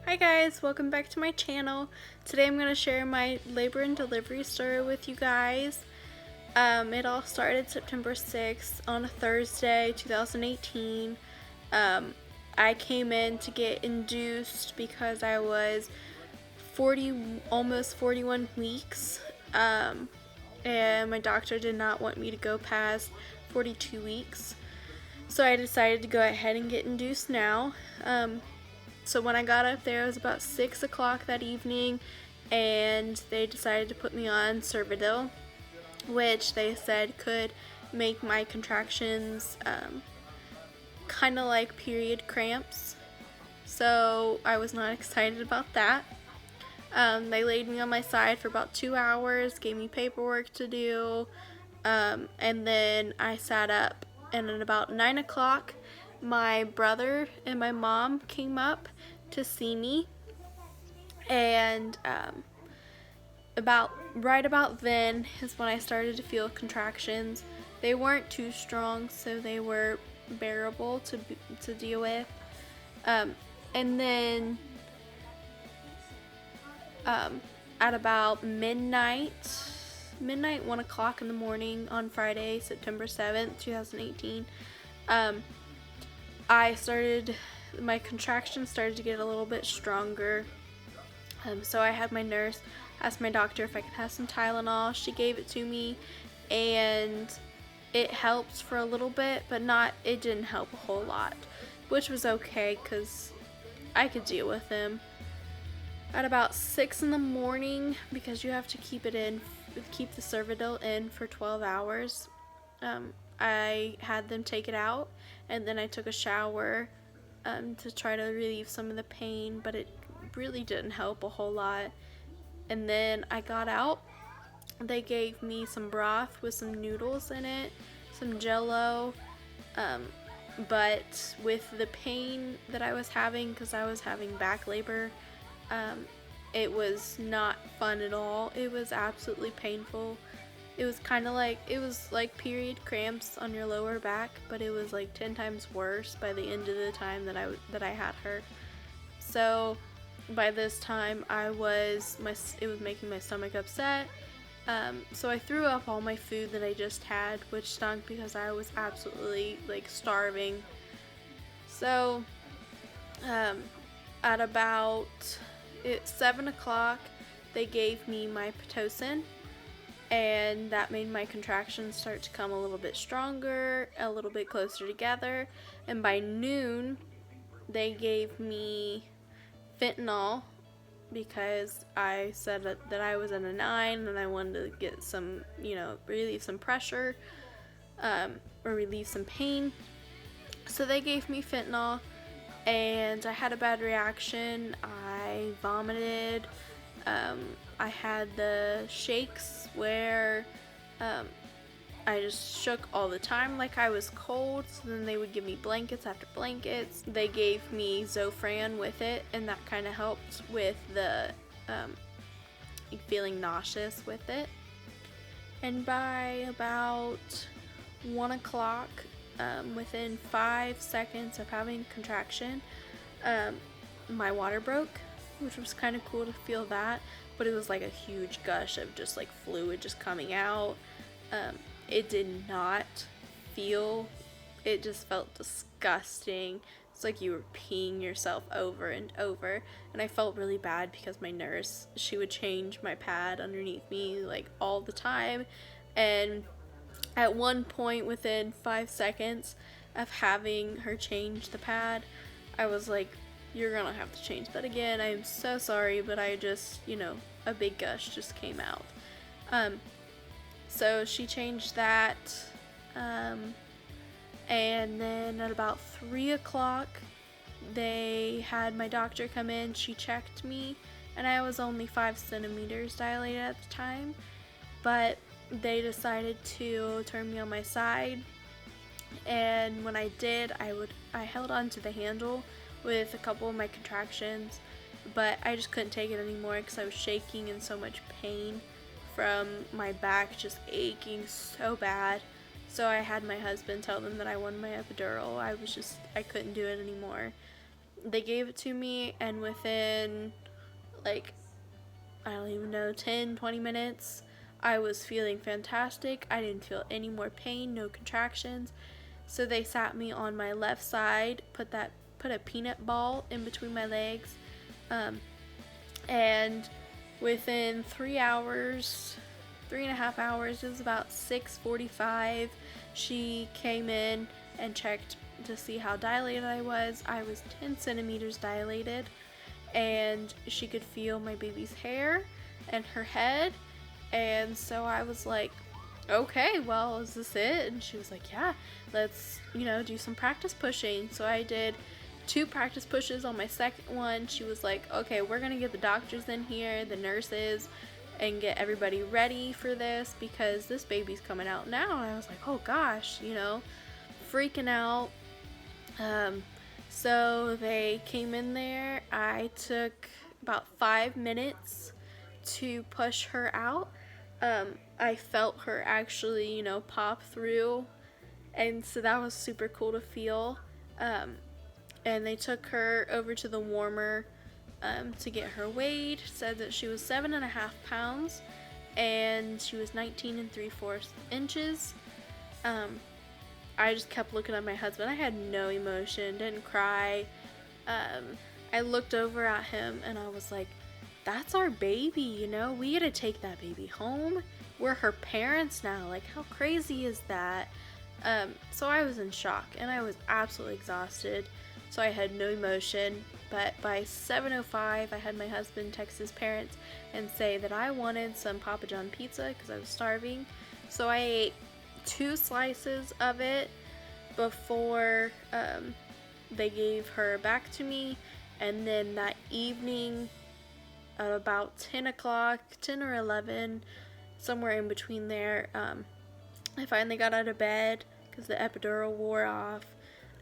Hi guys, welcome back to my channel. Today I'm going to share my labor and delivery story with you guys. It all started September 6th on a Thursday, 2018. I came in to get induced because I was almost 41 weeks, and my doctor did not want me to go past 42 weeks. So I decided to go ahead and get induced now. So when I got up there, it was about 6 o'clock that evening, and they decided to put me on Cervidil, which they said could make my contractions kind of like period cramps. So I was not excited about that. They laid me on my side for about 2 hours, gave me paperwork to do, and then I sat up. And at about 9 o'clock, my brother and my mom came up to see me, and right about then is when I started to feel contractions. They weren't too strong, so they were bearable to deal with. And then at about midnight, 1 o'clock in the morning on Friday, September 7th, 2018, my contractions started to get a little bit stronger. So I had my nurse ask my doctor if I could have some Tylenol. She gave it to me, and it helped for a little bit, but it didn't help a whole lot, which was okay because I could deal with them. At about 6 in the morning, because you have to keep the Cervidil in for 12 hours, I had them take it out, and then I took a shower to try to relieve some of the pain, but it really didn't help a whole lot. And then I got out. They gave me some broth with some noodles in it, some Jello, but with the pain that I was having, because I was having back labor, it was not fun at all. It was absolutely painful. It was like period cramps on your lower back, but it was like 10 times worse by the end of the time that I had her. So by this time it was making my stomach upset. So I threw up all my food that I just had, which stunk because I was absolutely starving. So at about 7 o'clock, they gave me my Pitocin, and that made my contractions start to come a little bit stronger, a little bit closer together. And by noon, they gave me fentanyl because I said that I was in a 9 and I wanted to get some, relieve some pressure, or relieve some pain. So they gave me fentanyl, and I had a bad reaction. I vomited. I had the shakes where I just shook all the time like I was cold. So then they would give me blankets after blankets. They gave me Zofran with it, and that kind of helped with the feeling nauseous with it. And by about 1 o'clock, within 5 seconds of having contraction, my water broke, which was kind of cool to feel that, but it was like a huge gush of just fluid just coming out. It did not it just felt disgusting. It's like you were peeing yourself over and over, and I felt really bad because my nurse, she would change my pad underneath me all the time, and at one point within 5 seconds of having her change the pad, I was like, you're gonna have to change that again. I am so sorry, but I just, a big gush just came out. So she changed that, and then at about 3 o'clock, they had my doctor come in. She checked me, and I was only 5 centimeters dilated at the time, but they decided to turn me on my side, and when I did, I held on to the handle with a couple of my contractions, but I just couldn't take it anymore because I was shaking in so much pain from my back just aching so bad. So I had my husband tell them that I wanted my epidural. I couldn't do it anymore. they gave it to me, and within, like, I don't even know, 10-20 minutes, I was feeling fantastic. I didn't feel any more pain, no contractions. So they sat me on my left side, put a peanut ball in between my legs, and within 3.5 hours, it was about 6:45, she came in and checked to see how dilated I was. I was 10 centimeters dilated, and she could feel my baby's hair and her head. And so I was like, okay, well, is this it? And she was like, yeah, let's, do some practice pushing. So I did 2 practice pushes. On my second one, she was like, okay, we're gonna get the doctors in here, the nurses, and get everybody ready for this, because this baby's coming out now. And I was like, oh gosh, freaking out. So they came in there. I took about 5 minutes to push her out. I felt her actually, pop through, and so that was super cool to feel. And they took her over to the warmer to get her weighed. Said that she was 7.5 pounds, and she was 19 3/4 inches. I just kept looking at my husband. I had no emotion, didn't cry. I looked over at him and I was like, that's our baby, we gotta take that baby home. We're her parents now. Like, how crazy is that? So I was in shock, and I was absolutely exhausted, so I had no emotion. But by 7:05, I had my husband text his parents and say that I wanted some Papa John pizza because I was starving. So I ate 2 slices of it before they gave her back to me. And then that evening, at about 10 o'clock, 10 or 11, somewhere in between there, I finally got out of bed because the epidural wore off,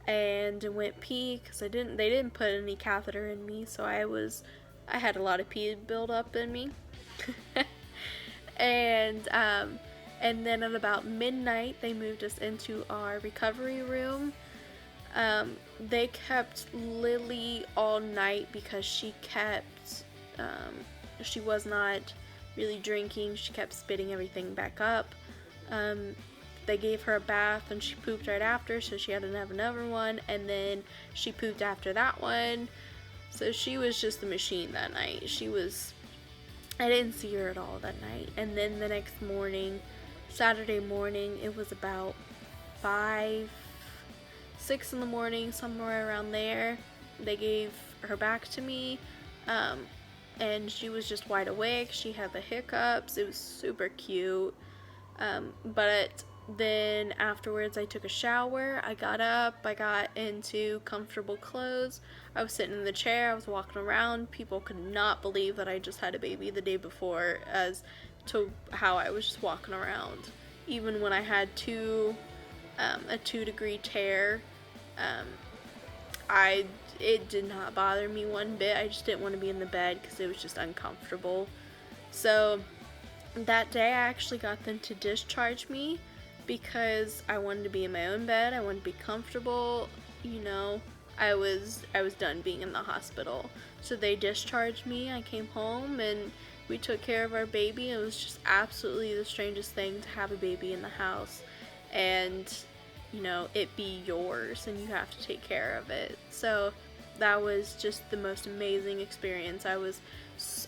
and went pee because they didn't put any catheter in me, so I had a lot of pee build up in me. And then at about midnight, they moved us into our recovery room. They kept Lily all night because she was not really drinking. She kept spitting everything back up. They gave her a bath and she pooped right after, so she had to have another one, and then she pooped after that one. So she was just a machine that night. I didn't see her at all that night. And then the next morning, Saturday morning, it was about 6 in the morning, somewhere around there, they gave her back to me, and she was just wide awake. She had the hiccups. It was super cute. But then afterwards, I took a shower. I got up. I got into comfortable clothes. I was sitting in the chair. I was walking around. People could not believe that I just had a baby the day before, as to how I was just walking around. Even when I had a 2-degree tear, it did not bother me one bit. I just didn't want to be in the bed because it was just uncomfortable. So that day I actually got them to discharge me because I wanted to be in my own bed. I wanted to be comfortable. I was done being in the hospital. So they discharged me. I came home and we took care of our baby. It was just absolutely the strangest thing to have a baby in the house, and it be yours and you have to take care of it. So that was just the most amazing experience.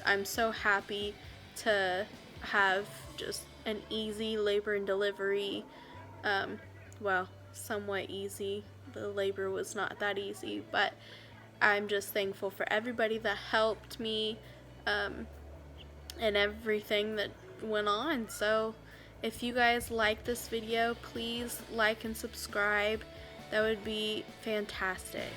I'm so happy to have just an easy labor and delivery. Well, somewhat easy. The labor was not that easy, but I'm just thankful for everybody that helped me, and everything that went on. So if you guys like this video, please like and subscribe. That would be fantastic.